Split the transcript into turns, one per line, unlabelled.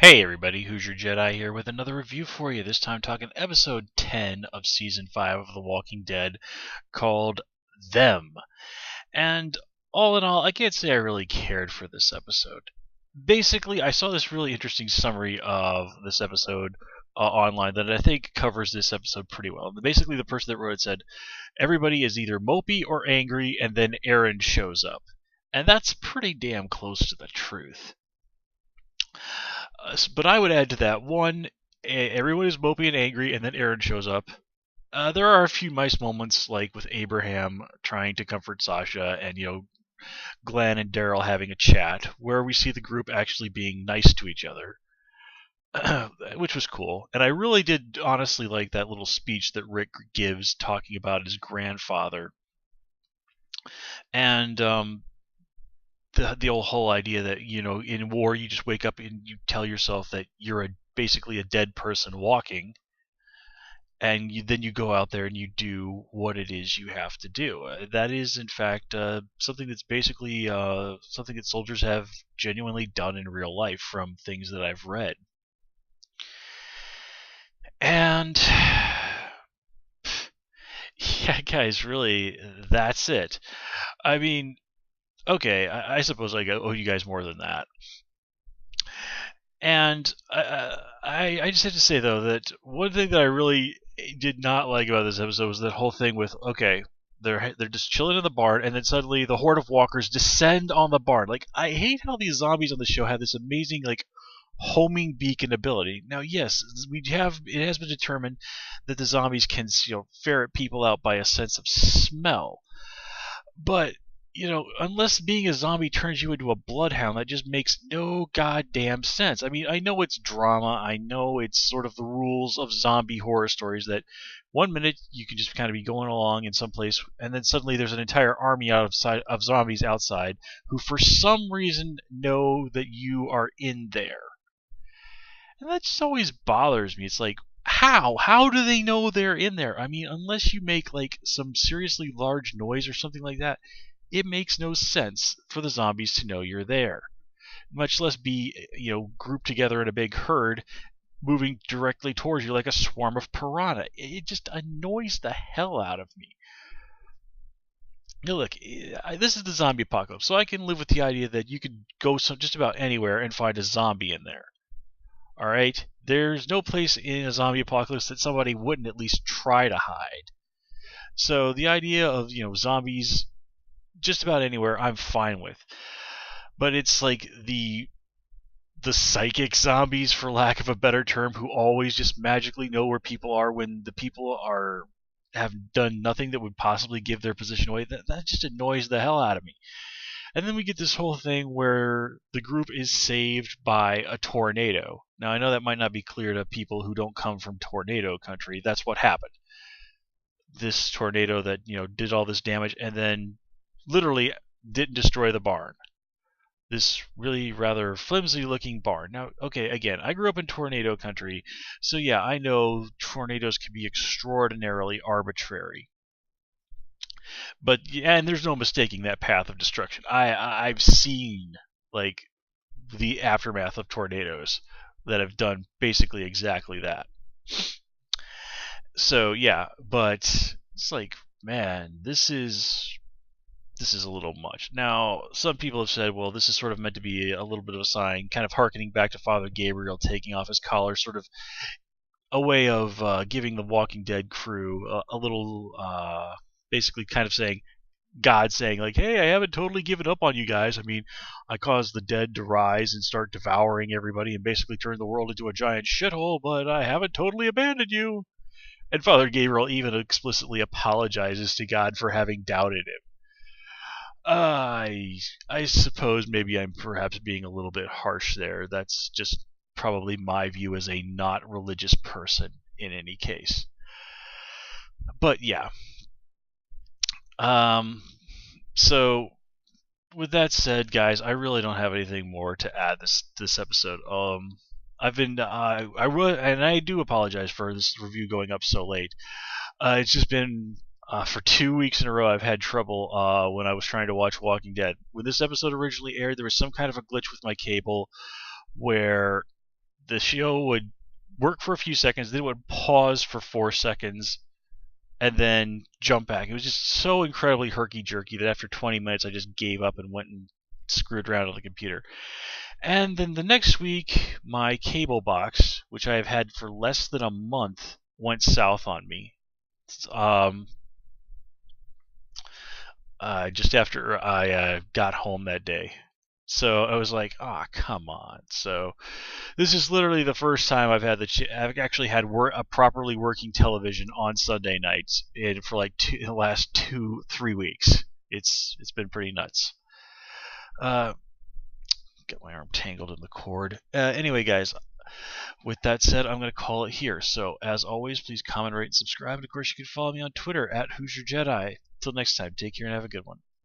Hey everybody, Hoosier Jedi here with another review for you. This time talking episode 10 of season 5 of The Walking Dead called Them. And all in all, I can't say I really cared for this episode. Basically, I saw this really interesting summary of this episode online that I think covers this episode pretty well. Basically, the person that wrote it said, everybody is either mopey or angry, and then Aaron shows up. And that's pretty damn close to the truth. But I would add to that one, everyone is mopey and angry, and then Aaron shows up. There are a few nice moments, like with Abraham trying to comfort Sasha, and Glenn and Daryl having a chat, where we see the group actually being nice to each other, which was cool. And I really did honestly like that little speech that Rick gives talking about his grandfather, and the whole idea that in war you just wake up and you tell yourself that you're basically a dead person walking, and then you go out there and you do what it is you have to do. That is in fact something that's basically something that soldiers have genuinely done in real life from things that I've read. And yeah, guys, really, that's it. I mean, okay, I suppose I owe you guys more than that. And I just have to say, though, that one thing that I really did not like about this episode was that whole thing with, okay, they're just chilling in the barn, and then suddenly the horde of walkers descend on the barn. Like, I hate how these zombies on the show have this amazing, like, homing beacon ability. Now, yes, it has been determined that the zombies can, ferret people out by a sense of smell. But unless being a zombie turns you into a bloodhound, that just makes no goddamn sense. I mean, I know it's drama. I know it's sort of the rules of zombie horror stories that one minute you can just kind of be going along in some place, and then suddenly there's an entire army of zombies outside who for some reason know that you are in there. And that just always bothers me. It's like, how? How do they know they're in there? I mean, unless you make like some seriously large noise or something like that, it makes no sense for the zombies to know you're there, much less be, grouped together in a big herd moving directly towards you like a swarm of piranha. It just annoys the hell out of me. Now look, this is the zombie apocalypse, so I can live with the idea that you could go just about anywhere and find a zombie in there. Alright? There's no place in a zombie apocalypse that somebody wouldn't at least try to hide. So the idea of, zombies just about anywhere, I'm fine with. But it's like the psychic zombies, for lack of a better term, who always just magically know where people are when the people have done nothing that would possibly give their position away. That just annoys the hell out of me. And then we get this whole thing where the group is saved by a tornado. Now, I know that might not be clear to people who don't come from tornado country. That's what happened. This tornado that, did all this damage and then literally didn't destroy the barn. This really rather flimsy looking barn. Now, okay, again, I grew up in tornado country, so yeah, I know tornadoes can be extraordinarily arbitrary. But and there's no mistaking that path of destruction. I've seen like the aftermath of tornadoes that have done basically exactly that. So yeah, but it's like, man, this is a little much. Now, some people have said, well, this is sort of meant to be a little bit of a sign, kind of hearkening back to Father Gabriel taking off his collar, sort of a way of giving the Walking Dead crew a little, basically kind of saying, God saying, like, hey, I haven't totally given up on you guys. I mean, I caused the dead to rise and start devouring everybody and basically turn the world into a giant shithole, but I haven't totally abandoned you. And Father Gabriel even explicitly apologizes to God for having doubted him. I suppose maybe I'm perhaps being a little bit harsh there. That's just probably my view as a not religious person in any case. But yeah. So with that said, guys, I really don't have anything more to add this episode. I've been and I do apologize for this review going up so late. It's just been for 2 weeks in a row I've had trouble when I was trying to watch Walking Dead. When this episode originally aired, there was some kind of a glitch with my cable where the show would work for a few seconds, then it would pause for 4 seconds, and then jump back. It was just so incredibly herky-jerky that after 20 minutes I just gave up and went and screwed around on the computer. And then the next week, my cable box, which I have had for less than a month, went south on me. Just after I got home that day. So I was like, "Ah, come on." So this is literally the first time I've actually had a properly working television on Sunday nights for like the last 2-3 weeks. It's been pretty nuts. Got my arm tangled in the cord. Anyway, guys, with that said, I'm going to call it here. So as always, please comment, rate, and subscribe. And of course, you can follow me on Twitter at Hoosier Jedi. Till next time, take care and have a good one.